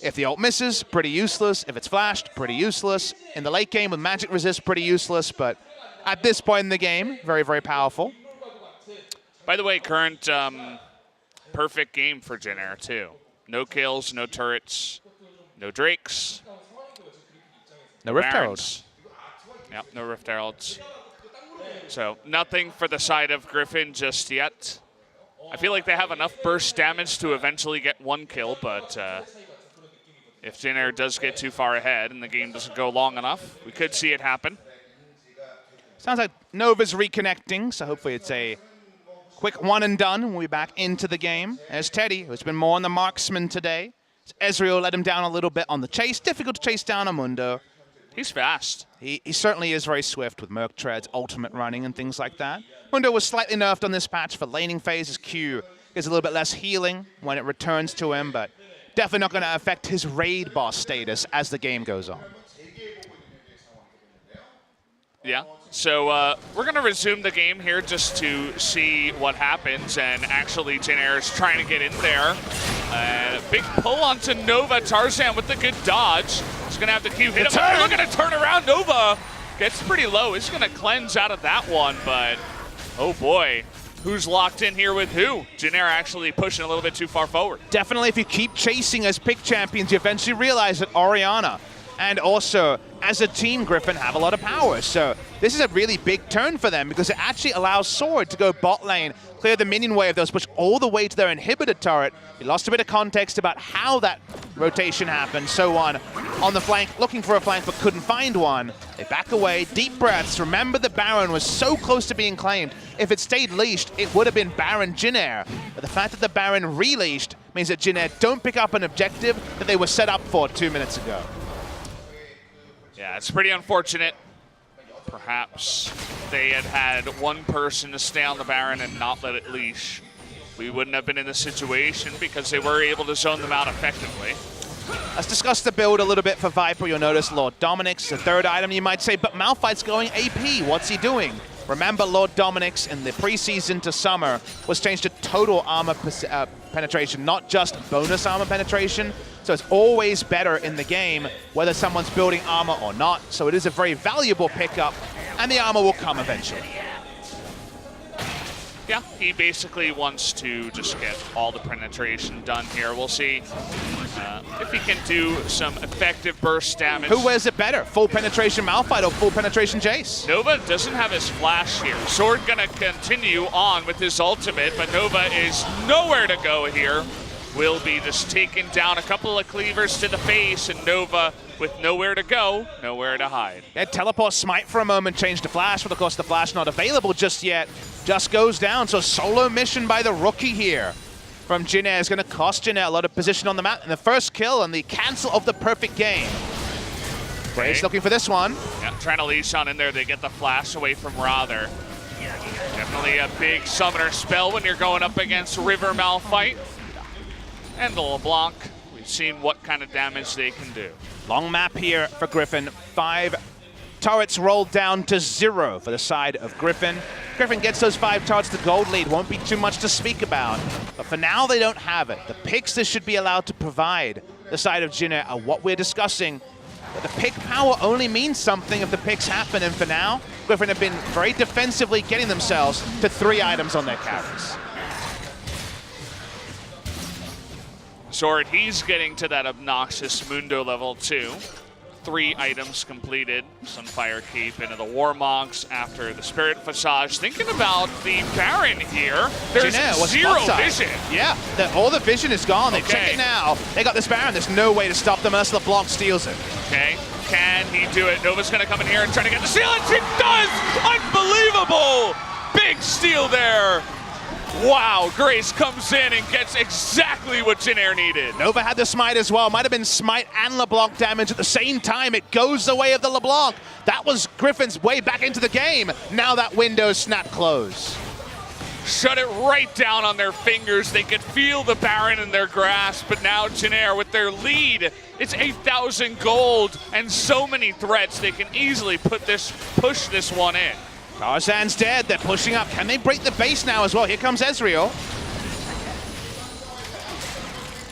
If the ult misses, pretty useless. If it's flashed, pretty useless. In the late game with magic resist, pretty useless, but at this point in the game, very, very powerful. By the way, current perfect game for Jin, too. No kills, no turrets, no Drakes. No Rift Barons. Herald. Yep, no Rift Heralds. So nothing for the side of Griffin just yet. I feel like they have enough burst damage to eventually get one kill, but if Jin does get too far ahead and the game doesn't go long enough, we could see it happen. Sounds like Nova's reconnecting, so hopefully it's a quick one and done. We'll be back into the game. There's Teddy, who's been more on the marksman today. Ezreal let him down a little bit on the chase. Difficult to chase down a Mundo. He's fast. He certainly is very swift with Merc Tread's ultimate running and things like that. Mundo was slightly nerfed on this patch for laning phase. His Q gets a little bit less healing when it returns to him, but definitely not going to affect his raid boss status as the game goes on. Yeah, so we're going to resume the game here just to see what happens, and actually Jin is trying to get in there. Big pull onto Nova. Tarzan with the good dodge. He's going to have the Q hit him. They're going to turn around. Nova gets pretty low. He's going to cleanse out of that one, but oh boy. Who's locked in here with who? Jin actually pushing a little bit too far forward. Definitely, if you keep chasing as pick champions, you eventually realize that Orianna and also, as a team, Griffin have a lot of power. So this is a really big turn for them because it actually allows Sword to go bot lane, clear the minion wave that was pushed all the way to their inhibitor turret. We lost a bit of context about how that rotation happened, so on the flank, looking for a flank but couldn't find one. They back away, deep breaths. Remember the Baron was so close to being claimed. If it stayed leashed, it would have been Baron Jin. But the fact that the Baron releashed means that Jin don't pick up an objective that they were set up for 2 minutes ago. Yeah, it's pretty unfortunate. Perhaps they had one person to stay on the Baron and not let it leash. We wouldn't have been in this situation because they were able to zone them out effectively. Let's discuss the build a little bit for Viper. You'll notice Lord Dominic's the third item, you might say, but Malphite's going AP. What's he doing? Remember, Lord Dominic's in the preseason to summer was changed to total armor penetration, not just bonus armor penetration. So it's always better in the game whether someone's building armor or not. So it is a very valuable pickup, and the armor will come eventually. Yeah, he basically wants to just get all the penetration done here. We'll see if he can do some effective burst damage. Who wears it better, full penetration Malphite or full penetration Jace? Nova doesn't have his flash here. Sword gonna continue on with his ultimate, but Nova is nowhere to go here. Will be just taking down a couple of cleavers to the face, and Nova with nowhere to go, nowhere to hide. Yeah, teleport smite for a moment, change to flash, but of course the flash not available just yet. Just goes down, so solo mission by the rookie here from Jin Air is going to cost Jin Air a lot of position on the map. And the first kill and the cancel of the perfect game. Grace looking for this one. Yeah, trying to leash on in there. They get the flash away from Rather. Definitely a big summoner spell when you're going up against River Malphite. And the LeBlanc, we've seen what kind of damage they can do. Long map here for Griffin. 5 turrets rolled down to 0 for the side of Griffin. Griffin gets those 5 turrets. The gold lead won't be too much to speak about. But for now, they don't have it. The picks this should be allowed to provide the side of Jin Air are what we're discussing. But the pick power only means something if the picks happen, and for now, Griffin have been very defensively getting themselves to 3 items on their carries. Sword, he's getting to that obnoxious Mundo level 2. 3 items completed. Sunfire Cape into the Warmogs after the Spirit Visage. Thinking about the Baron here. There's zero vision. Yeah, all the vision is gone. They check it now. They got this Baron. There's no way to stop them unless LeBlanc steals it. Okay, can he do it? Nova's going to come in here and try to get the steal, and she does! Unbelievable! Big steal there. Wow, Grace comes in and gets exactly what Jin Air needed. Nova had the smite as well. Might have been smite and LeBlanc damage at the same time. It goes the way of the LeBlanc. That was Griffin's way back into the game. Now that window snap close. Shut it right down on their fingers. They could feel the Baron in their grasp, but now Jin Air with their lead. It's 8,000 gold and so many threats. They can easily push this one in. Tarzan's dead. They're pushing up. Can they break the base now as well? Here comes Ezreal.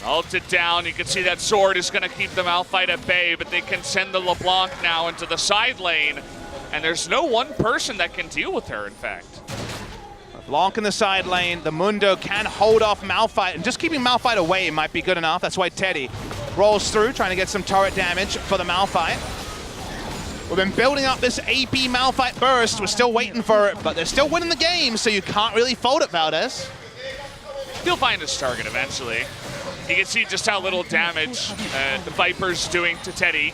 Ulted down. You can see that sword is going to keep the Malphite at bay, but they can send the LeBlanc now into the side lane, and there's no one person that can deal with her, in fact. LeBlanc in the side lane. The Mundo can hold off Malphite, and just keeping Malphite away might be good enough. That's why Teddy rolls through, trying to get some turret damage for the Malphite. We've been building up this AP Malphite burst. We're still waiting for it, but they're still winning the game, so you can't really fold it, Valdez. He'll find his target eventually. You can see just how little damage the Viper's doing to Teddy.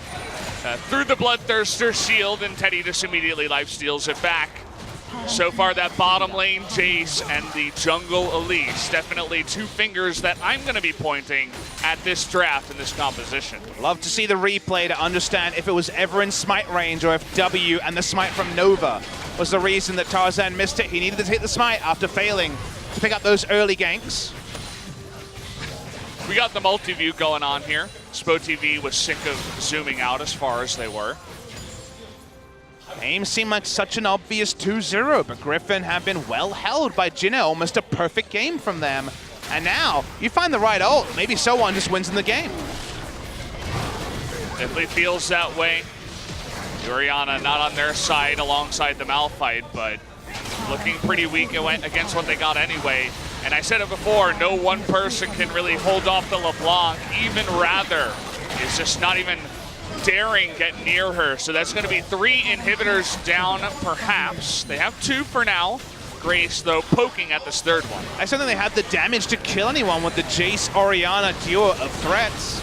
Through the Bloodthirster shield, and Teddy just immediately lifesteals it back. So far, that bottom lane Jace and the jungle Elise, definitely 2 fingers that I'm going to be pointing at this draft in this composition. Love to see the replay to understand if it was ever in smite range or if W and the smite from Nova was the reason that Tarzan missed it. He needed to hit the smite after failing to pick up those early ganks. We got the multi-view going on here. Spo TV was sick of zooming out as far as they were. Aim seemed like such an obvious 2-0, but Griffin have been well held by Jin Air. Almost a perfect game from them. And now, you find the right ult. Maybe someone just wins in the game. Definitely feels that way. Orianna not on their side alongside the Malphite, but looking pretty weak against what they got anyway. And I said it before, no one person can really hold off the LeBlanc. Even Rather is just not even daring get near her. So that's going to be 3 inhibitors down, perhaps. They have 2 for now. Grace, though, poking at this 3rd one. I said that they had the damage to kill anyone with the Jace Orianna duo of threats.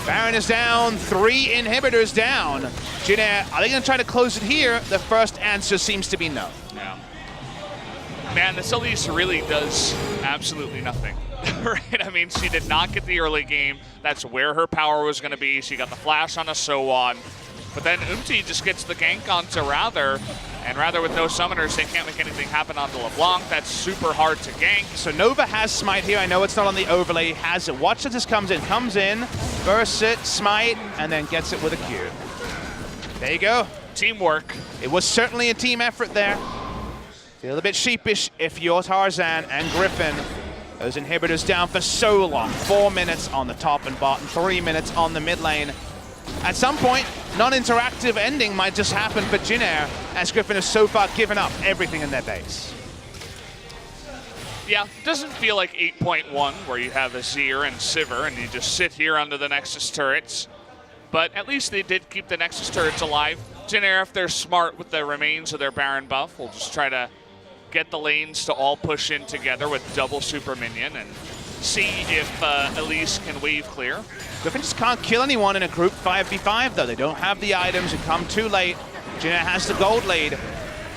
Baron is down, 3 inhibitors down. Jin Air, are they going to try to close it here? The first answer seems to be no. Yeah. Man, this Elise really does absolutely nothing. Right? I mean, she did not get the early game. That's where her power was going to be. She got the flash on a So-On. But then Umti just gets the gank onto Rather. And Rather with no summoners, they can't make anything happen onto LeBlanc. That's super hard to gank. So Nova has smite here. I know it's not on the overlay. He has it. Watch as this comes in. Comes in, bursts it, smite, and then gets it with a Q. There you go. Teamwork. It was certainly a team effort there. Feel a bit sheepish if you're Tarzan and Griffin. Those inhibitors down for so long. 4 minutes on the top and bottom, 3 minutes on the mid lane. At some point, non-interactive ending might just happen for Jin Air, as Griffin has so far given up everything in their base. Yeah, doesn't feel like 8.1, where you have Azir and Sivir, and you just sit here under the Nexus turrets. But at least they did keep the Nexus turrets alive. Jin Air, if they're smart with the remains of their Baron buff, will just try to get the lanes to all push in together with double super minion and see if Elise can wave clear. Griffin just can't kill anyone in a group 5v5 though. They don't have the items and come too late. Jin Air has the gold lead.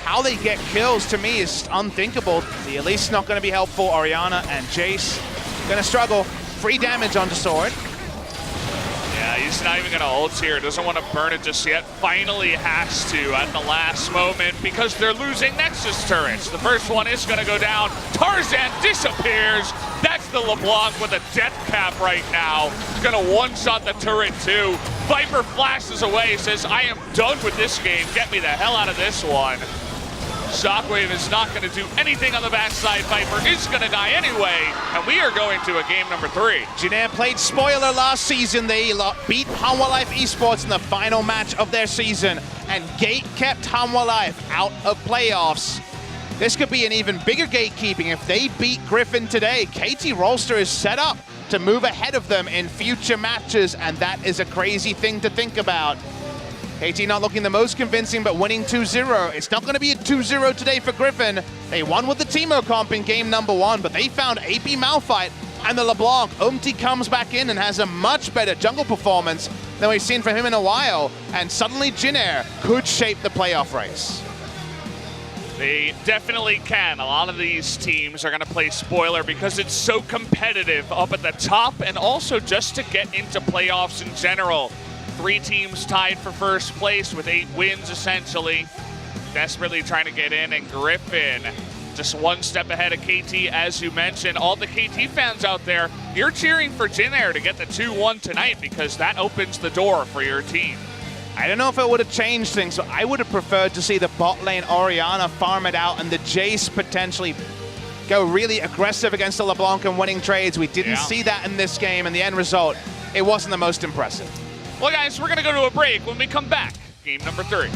how they get kills to me is unthinkable. The Elise not going to be helpful. Orianna and Jace going to struggle. Free damage onto Sword. Yeah, he's not even going to ult here. Doesn't want to burn it just yet. Finally has to at the last moment because they're losing Nexus turrets. The first one is going to go down. Tarzan disappears. That's the LeBlanc with a death cap right now. He's going to one-shot the turret too. Viper flashes away, says, I am done with this game. Get me the hell out of this one. Shockwave is not going to do anything on the backside. Viper is going to die anyway, and we are going to a game number 3. Jin played spoiler last season. They beat Hanwha Life Esports in the final match of their season, and Gate kept Hanwha Life out of playoffs. This could be an even bigger gatekeeping if they beat Griffin today. KT Rolster is set up to move ahead of them in future matches, and that is a crazy thing to think about. KT not looking the most convincing, but winning 2-0. It's not going to be a 2-0 today for Griffin. They won with the Teemo comp in game number 1, but they found AP Malphite and the LeBlanc. Umti comes back in and has a much better jungle performance than we've seen from him in a while, and suddenly Jin could shape the playoff race. They definitely can. A lot of these teams are going to play spoiler because it's so competitive up at the top, and also just to get into playoffs in general. 3 teams tied for first place with 8 wins, essentially. Desperately trying to get in, and Griffin just one step ahead of KT, as you mentioned. All the KT fans out there, you're cheering for Jin to get the 2-1 tonight because that opens the door for your team. I don't know if it would have changed things, so I would have preferred to see the bot lane Orianna farm it out and the Jace potentially go really aggressive against the LeBlanc and winning trades. We didn't see that in this game, and the end result, it wasn't the most impressive. Well, guys, we're going to go to a break. When we come back, game number 3.